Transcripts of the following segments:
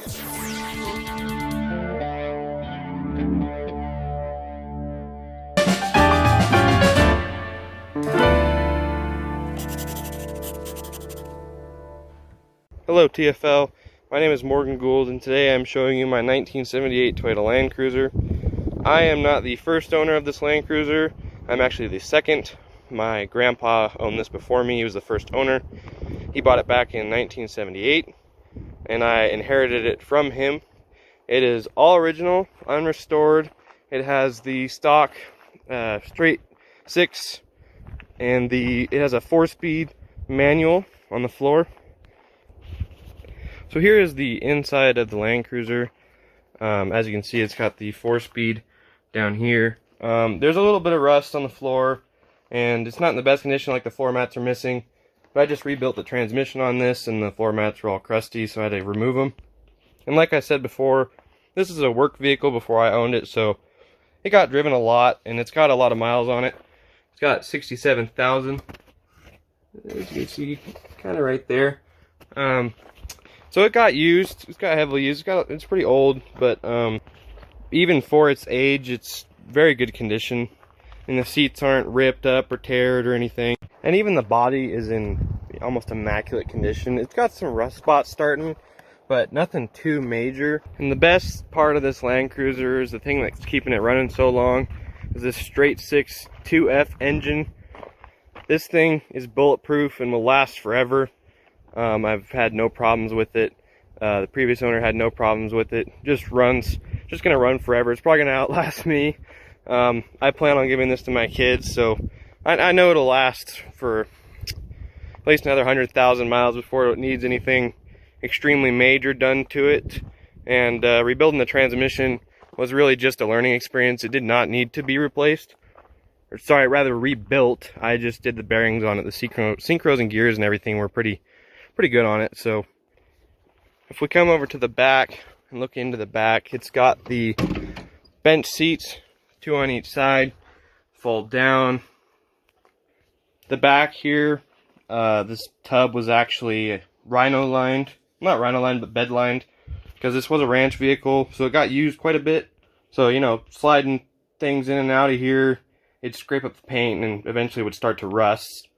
Hello TFL, my name is Morgan Gould and today I'm showing you my 1978 Toyota Land Cruiser. I am not the first owner of this Land Cruiser, I'm actually the second. My grandpa owned this before me, he was the first owner. He bought it back in 1978 and I inherited it from him. It is all original, unrestored. It has the stock straight six and it has a 4-speed manual on the floor. So here is the inside of the Land Cruiser. As you can see, it's got the 4-speed down here. There's a little bit of rust on the floor, and it's not in the best condition, like the floor mats are missing. But I just rebuilt the transmission on this, and the floor mats were all crusty, so I had to remove them. And like I said before, this is a work vehicle before I owned it, so it got driven a lot, and it's got a lot of miles on it. It's got 67,000, as you can see, kind of right there. So it got used, it's got heavily used, it's pretty old, but even for its age, it's very good condition. And the seats aren't ripped up or teared or anything. And even the body is in almost immaculate condition. It's got some rust spots starting, but nothing too major. And the best part of this Land Cruiser is the thing that's keeping it running so long, is this straight six 2F engine. This thing is bulletproof and will last forever. I've had no problems with it. The previous owner had no problems with it. Just gonna run forever. It's probably gonna outlast me. I plan on giving this to my kids, so I know it'll last for at least another 100,000 miles before it needs anything extremely major done to it. And rebuilding the transmission was really just a learning experience. It did not need to be replaced. Or sorry, rather rebuilt. I just did the bearings on it. The synchros and gears and everything were pretty good on it. So if we come over to the back and look into the back, it's got the bench seats, 2 on each side, fold down. The back here, this tub was actually rhino lined, not rhino lined but bed lined, because this was a ranch vehicle, so it got used quite a bit. So, you know, sliding things in and out of here, it'd scrape up the paint and eventually would start to rust.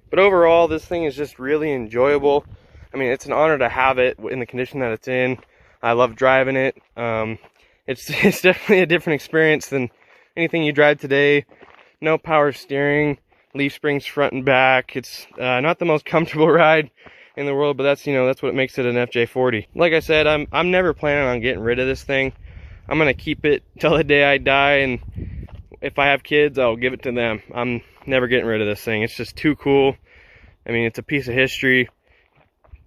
But overall, this thing is just really enjoyable. I mean, it's an honor to have it in the condition that it's in. I love driving it. It's definitely a different experience than anything you drive today. No power steering, leaf springs front and back. It's not the most comfortable ride in the world, but that's, you know, that's what makes it an FJ40. Like I said, I'm never planning on getting rid of this thing. I'm gonna keep it till the day I die, and if I have kids, I'll give it to them. I'm never getting rid of this thing. It's just too cool. I mean, it's a piece of history.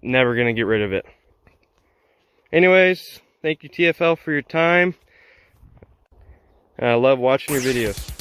Never gonna get rid of it. Anyways, thank you TFL for your time. I love watching your videos.